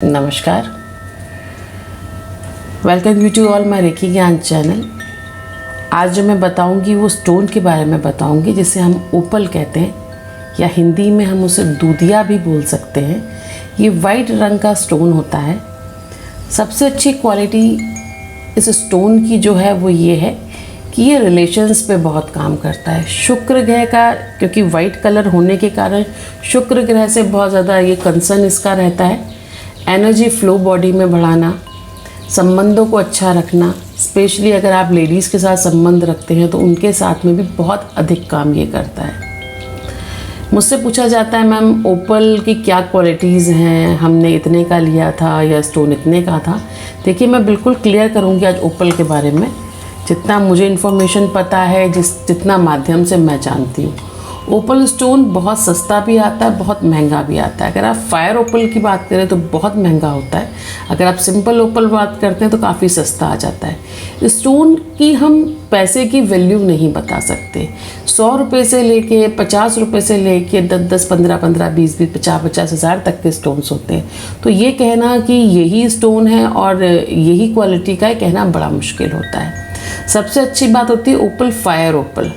नमस्कार, welcome you to all my Rekhi Gyan channel. आज जो मैं बताऊंगी वो स्टोन के बारे में बताऊंगी जिसे हम ओपल कहते हैं या हिंदी में हम उसे दूधिया भी बोल सकते हैं। ये वाइट रंग का स्टोन होता है। सबसे अच्छी क्वालिटी इस स्टोन की जो है वो ये है कि ये रिलेशंस पे बहुत काम करता है। शुक्र ग्रह का, क्योंकि वाइट कलर होने के कारण शुक्र ग्रह से बहुत ज़्यादा ये कंसर्न इसका रहता है। एनर्जी फ्लो बॉडी में बढ़ाना, संबंधों को अच्छा रखना, स्पेशली अगर आप लेडीज़ के साथ संबंध रखते हैं तो उनके साथ में भी बहुत अधिक काम ये करता है। मुझसे पूछा जाता है मैम ओपल की क्या क्वालिटीज़ हैं, हमने इतने का लिया था या स्टोन इतने का था। देखिए, मैं बिल्कुल क्लियर करूँगी आज ओपल के बारे में, जितना मुझे इन्फॉर्मेशन पता है, जितना माध्यम से मैं जानती हूँ। ओपल स्टोन बहुत सस्ता भी आता है, बहुत महंगा भी आता है। अगर आप फायर ओपल की बात करें तो बहुत महंगा होता है। अगर आप सिंपल ओपल बात करते हैं तो काफ़ी सस्ता आ जाता है। स्टोन की हम पैसे की वैल्यू नहीं बता सकते। 100 रुपये से लेके 50 रुपये से लेके 10-10, 15-15, 20-20, 50-50 हज़ार तक के स्टोन्स होते हैं। तो ये कहना कि यही स्टोन है और यही क्वालिटी का है, कहना बड़ा मुश्किल होता है। सबसे अच्छी बात होती है ओपल, फायर ओपल।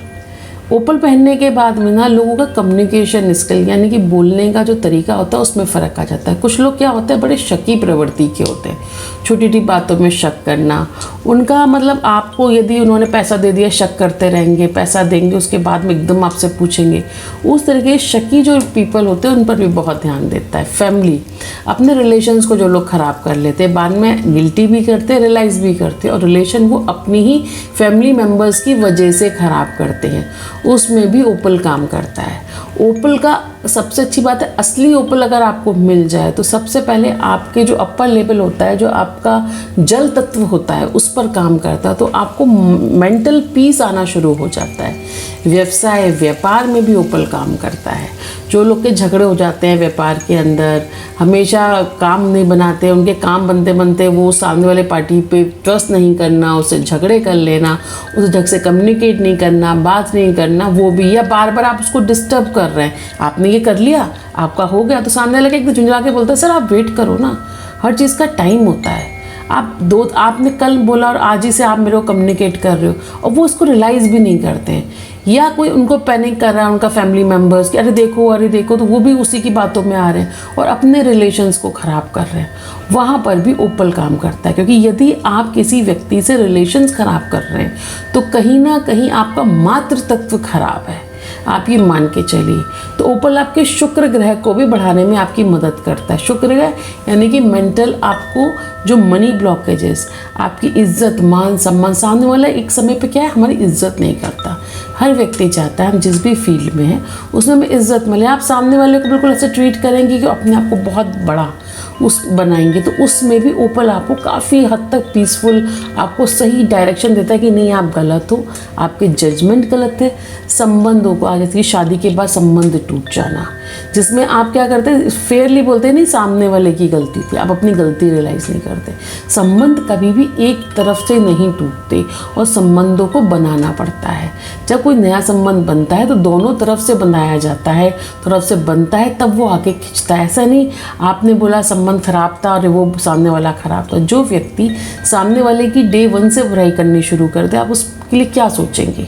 ओपल पहनने के बाद में ना लोगों का कम्युनिकेशन स्किल यानी कि बोलने का जो तरीका होता है उसमें फ़र्क आ जाता है। कुछ लोग क्या होते हैं, बड़े शकी प्रवृत्ति के होते हैं, छोटी छोटी बातों में शक करना। उनका मतलब आपको यदि उन्होंने पैसा दे दिया, शक करते रहेंगे, पैसा देंगे उसके बाद में एकदम आपसे पूछेंगे। उस तरीके शकी जो पीपल होते हैं उन पर भी बहुत ध्यान देता है। फैमिली, अपने रिलेशंस को जो लोग ख़राब कर लेते हैं, बाद में गिल्टी भी करते हैं, रियलाइज़ भी करते हैं, और रिलेशन वो अपनी ही फैमिली मेम्बर्स की वजह से ख़राब करते हैं, उसमें भी ओपल काम करता है। ओपल का सबसे अच्छी बात है, असली ओपल अगर आपको मिल जाए तो सबसे पहले आपके जो अपर लेवल होता है, जो आपका जल तत्व होता है, उस पर काम करता है, तो आपको मेंटल पीस आना शुरू हो जाता है। व्यवसाय, व्यापार में भी ओपल काम करता है। जो लोग के झगड़े हो जाते हैं व्यापार के अंदर, हमेशा काम नहीं बनाते, उनके काम बनते बनते वो सामने वाले पार्टी पे ट्रस्ट नहीं करना, उससे झगड़े कर लेना, उस ढंग से कम्युनिकेट नहीं करना, बात नहीं करना, वो भी, या बार बार आप उसको डिस्टर्ब कर रहे हैं। आपने ये कर लिया, आपका हो गया, तो सामने वाले एकदम झुंझला के बोलता है सर आप वेट करो ना, हर चीज़ का टाइम होता है। आपने कल बोला और आज ही से आप मेरे को कम्युनिकेट कर रहे हो, और वो उसको रियलाइज़ भी नहीं करते हैं। या कोई उनको पैनिक कर रहा है, उनका फैमिली मेम्बर्स कि अरे देखो, तो वो भी उसी की बातों में आ रहे हैं और अपने रिलेशंस को ख़राब कर रहे हैं। वहाँ पर भी ओपल काम करता है, क्योंकि यदि आप किसी व्यक्ति से रिलेशंस ख़राब कर रहे हैं तो कहीं ना कहीं आपका मातृ तत्व खराब है, आप ये मान के चलिए। तो ओपल आपके शुक्र ग्रह को भी बढ़ाने में आपकी मदद करता है। शुक्र ग्रह यानी कि मेंटल, आपको जो मनी ब्लॉकेजेस, आपकी इज्जत, मान सम्मान, सामने वाला एक समय पे क्या है, हमारी इज्जत नहीं करता। हर व्यक्ति चाहता है हम जिस भी फील्ड में हैं उसमें हमें इज्जत मिले। आप सामने वाले को बिल्कुल ऐसे ट्रीट करेंगे कि अपने आप को बहुत बड़ा उस बनाएंगे, तो उसमें भी ओपल आपको काफ़ी हद तक पीसफुल, आपको सही डायरेक्शन देता है कि नहीं आप गलत हो, आपके जजमेंट गलत है। संबंधों को, जैसे कि शादी के बाद संबंध टूट जाना, जिसमें आप क्या करते हैं, फेयरली बोलते हैं नहीं सामने वाले की गलती थी, आप अपनी गलती रियलाइज़ नहीं करते। संबंध कभी भी एक तरफ से नहीं टूटते और संबंधों को बनाना पड़ता है। जब कोई नया संबंध बनता है तो दोनों तरफ से बनाया जाता है, तरफ से बनता है, तब वो आगे खिंचता है। ऐसा नहीं आपने बोला संबंध खराब था और वो सामने वाला खराब था। जो व्यक्ति सामने वाले की डे 1 से बुराई करनी शुरू कर दे, आप उसके लिए क्या सोचेंगे?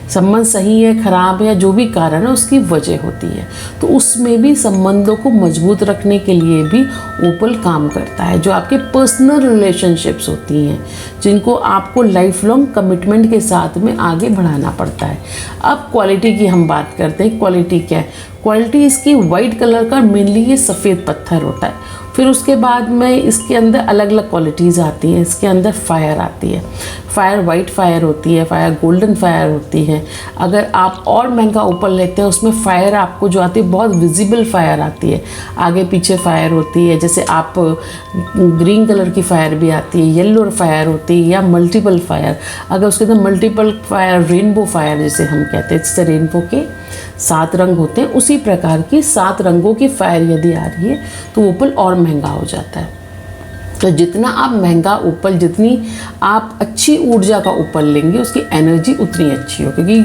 संबंध सही है, खराब है, या जो भी कारण है उसकी वजह होती है। तो उसमें भी संबंधों को मजबूत रखने के लिए भी ओपल काम करता है। जो आपके पर्सनल रिलेशनशिप्स होती हैं, जिनको आपको लाइफ लॉन्ग कमिटमेंट के साथ में आगे बढ़ाना पड़ता है। अब क्वालिटी की हम बात करते हैं। क्वालिटी क्या है? क्वालिटी इसकी वाइट कलर का, मेनली ये सफ़ेद पत्थर होता है। फिर उसके बाद में इसके अंदर अलग अलग क्वालिटीज़ आती हैं। इसके अंदर फायर आती है, फायर वाइट फायर होती है, फायर गोल्डन फायर होती है। अगर आप और महंगा ओपल लेते हैं उसमें फायर आपको जो आती है बहुत विजिबल फायर आती है, आगे पीछे फायर होती है। जैसे आप ग्रीन कलर की फायर भी आती है, येलो फायर होती है, या मल्टीपल फायर। अगर उसके अंदर मल्टीपल फायर, रेनबो फायर जिसे हम कहते हैं, जिससे रेनबो के 7 रंग होते हैं, उसी प्रकार की 7 रंगों की फायर यदि आ रही है तो ओपल और महंगा हो जाता है। तो जितना आप महंगा ओपल, जितनी आप अच्छी ऊर्जा का ओपल लेंगे उसकी एनर्जी उतनी अच्छी हो, क्योंकि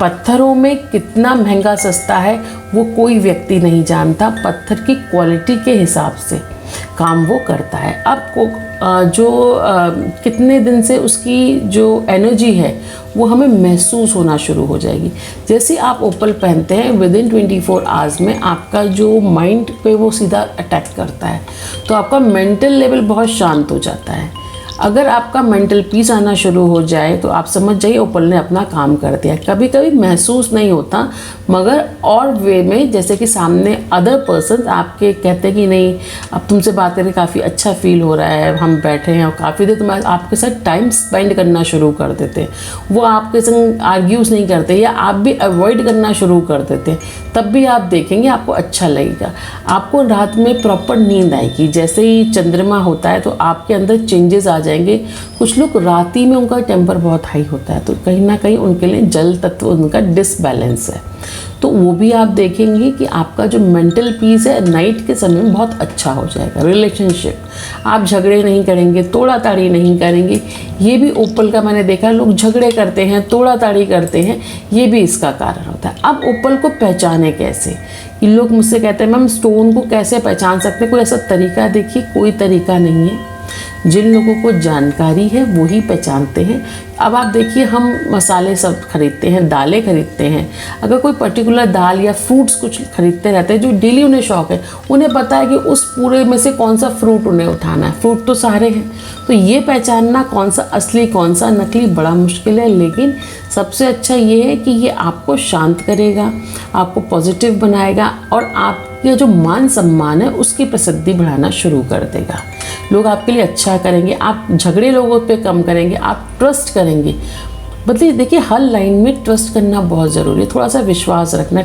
पत्थरों में कितना महंगा सस्ता है वो कोई व्यक्ति नहीं जानता, पत्थर की क्वालिटी के हिसाब से। काम वो करता है। आपको कितने दिन से उसकी जो एनर्जी है वो हमें महसूस होना शुरू हो जाएगी। जैसे आप ओपल पहनते हैं विदिन 24 आवर्स में आपका जो माइंड पे वो सीधा अटैक करता है, तो आपका मेंटल लेवल बहुत शांत हो जाता है। अगर आपका मेंटल पीस आना शुरू हो जाए तो आप समझ जाइए ओपल ने अपना काम कर दिया। कभी कभी महसूस नहीं होता, मगर और वे में, जैसे कि सामने अदर पर्सन आपके कहते हैं कि नहीं अब तुमसे बात करके काफ़ी अच्छा फील हो रहा है, हम बैठे हैं और काफ़ी देर तुम्हारे आपके साथ टाइम स्पेंड करना शुरू कर देते हैं, वो आपके संग आर्ग्यूज़ नहीं करते या आप भी अवॉइड करना शुरू कर देते हैं, तब भी आप देखेंगे आपको अच्छा लगेगा। आपको रात में प्रॉपर नींद आएगी। जैसे ही चंद्रमा होता है तो आपके अंदर चेंजेस आ जाएंगे। कुछ लोग रात ही में उनका टेम्पर बहुत हाई होता है, तो कहीं ना कहीं उनके लिए जल तत्व उनका डिसबैलेंस है, तो वो भी आप देखेंगे कि आपका जो मेंटल पीस है नाइट के समय में बहुत अच्छा हो जाएगा। रिलेशनशिप आप झगड़े नहीं करेंगे, तोड़ा ताड़ी नहीं करेंगे। ये भी ओपल का मैंने देखा, लोग झगड़े करते हैं, तोड़ा ताड़ी करते हैं, ये भी इसका कारण होता है। अब ओपल को पहचाने कैसे, कि लोग मुझसे कहते हैं मैम स्टोन को कैसे पहचान सकते हैं, कोई ऐसा तरीका देखिए, कोई तरीका नहीं है। जिन लोगों को जानकारी है वो ही पहचानते हैं। अब आप देखिए हम मसाले सब खरीदते हैं, दालें खरीदते हैं, अगर कोई पर्टिकुलर दाल या फ्रूट्स कुछ खरीदते रहते हैं जो डेली उन्हें शौक है, उन्हें पता है कि उस पूरे में से कौन सा फ्रूट उन्हें उठाना है। फ्रूट तो सारे हैं, तो ये पहचानना कौन सा असली कौन सा नकली बड़ा मुश्किल है, लेकिन सबसे अच्छा ये है कि ये आपको शांत करेगा, आपको पॉजिटिव बनाएगा और आपके जो मान सम्मान है उसकी प्रसिद्धि बढ़ाना शुरू कर देगा। लोग आपके लिए अच्छा करेंगे, आप झगड़े लोगों पे कम करेंगे, आप ट्रस्ट करेंगे। बदलिए देखिए हर लाइन में ट्रस्ट करना बहुत ज़रूरी है, थोड़ा सा विश्वास रखना।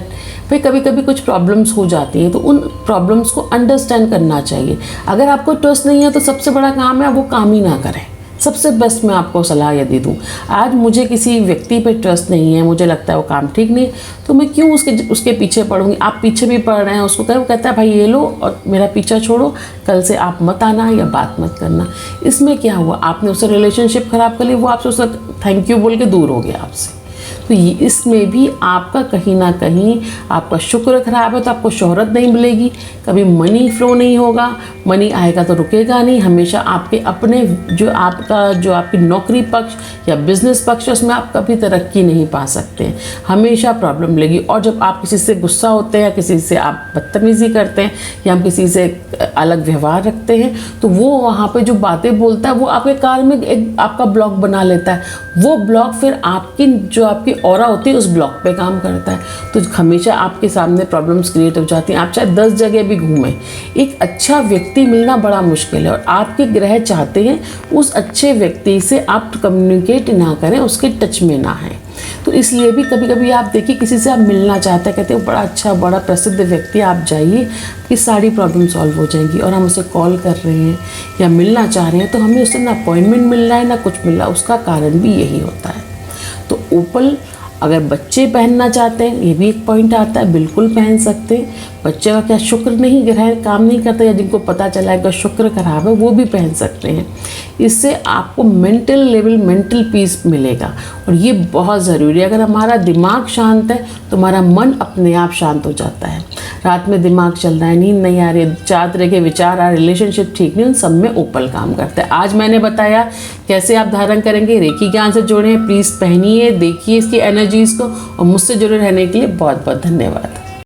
भाई कभी कभी कुछ प्रॉब्लम्स हो जाती हैं तो उन प्रॉब्लम्स को अंडरस्टैंड करना चाहिए। अगर आपको ट्रस्ट नहीं है तो सबसे बड़ा काम है वो काम ही ना करें। सबसे बेस्ट मैं आपको सलाह यदि दूँ, आज मुझे किसी व्यक्ति पे ट्रस्ट नहीं है, मुझे लगता है वो काम ठीक नहीं, तो मैं क्यों उसके पीछे पढ़ूंगी। आप पीछे भी पढ़ रहे हैं, उसको कहें, वो कहता है भाई ये लो और मेरा पीछा छोड़ो, कल से आप मत आना या बात मत करना। इसमें क्या हुआ, आपने उससे रिलेशनशिप ख़राब कर ली, वो आपसे उसका थैंक यू बोल के दूर हो गया आपसे। तो इसमें भी आपका कहीं ना कहीं आपका शुक्र खराब है, तो आपको शोहरत नहीं मिलेगी, कभी मनी फ्लो नहीं होगा, मनी आएगा तो रुकेगा नहीं। हमेशा आपके अपने जो आपकी नौकरी पक्ष या बिजनेस पक्ष, उसमें आप कभी तरक्की नहीं पा सकते हैं, हमेशा प्रॉब्लम मिलेगी। और जब आप किसी से गुस्सा होते हैं या किसी से आप बदतमीज़ी करते हैं या हम किसी से अलग व्यवहार रखते हैं, तो वो वहाँ पे जो बातें बोलता है वो आपके कार में एक आपका ब्लॉक बना लेता है। वो ब्लॉक फिर आपकी ऑरा होती है उस ब्लॉक पे काम करता है, तो हमेशा आपके सामने प्रॉब्लम्स क्रिएट हो जाती हैं। आप चाहे 10 जगह भी घूमें, एक अच्छा व्यक्ति मिलना बड़ा मुश्किल है और आपके ग्रह चाहते हैं उस अच्छे व्यक्ति से आप कम्युनिकेट ना करें, उसके टच में ना हैं। तो इसलिए भी कभी कभी आप देखिए किसी से आप मिलना चाहते हैं, कहते हैं बड़ा अच्छा बड़ा प्रसिद्ध व्यक्ति, आप जाइए कि सारी प्रॉब्लम सॉल्व हो जाएंगी। और हम उसे कॉल कर रहे हैं या मिलना चाह रहे हैं तो हमें उससे ना अपॉइंटमेंट मिल रहा है ना कुछ मिल रहा है, उसका कारण भी यही होता है। तो ओपल अगर बच्चे पहनना चाहते हैं, ये भी एक पॉइंट आता है, बिल्कुल पहन सकते हैं। बच्चे का क्या शुक्र नहीं ग्रह काम नहीं करता या जिनको पता चला है कि शुक्र खराब है वो भी पहन सकते हैं। इससे आपको मेंटल लेवल मेंटल पीस मिलेगा और ये बहुत ज़रूरी है। अगर हमारा दिमाग शांत है तो हमारा मन अपने आप शांत हो जाता है। रात में दिमाग चल रहा है, नींद नहीं आ रही, 4 तरह के विचार आ रहे, रिलेशनशिप ठीक नहीं, उन सब में ओपल काम करता है। आज मैंने बताया कैसे आप धारण करेंगे, रेखी ज्ञान से जुड़े हैं, प्लीज़ पहनिए, देखिए इसकी एनर्जीज़ को, और मुझसे जुड़े रहने के लिए बहुत बहुत धन्यवाद।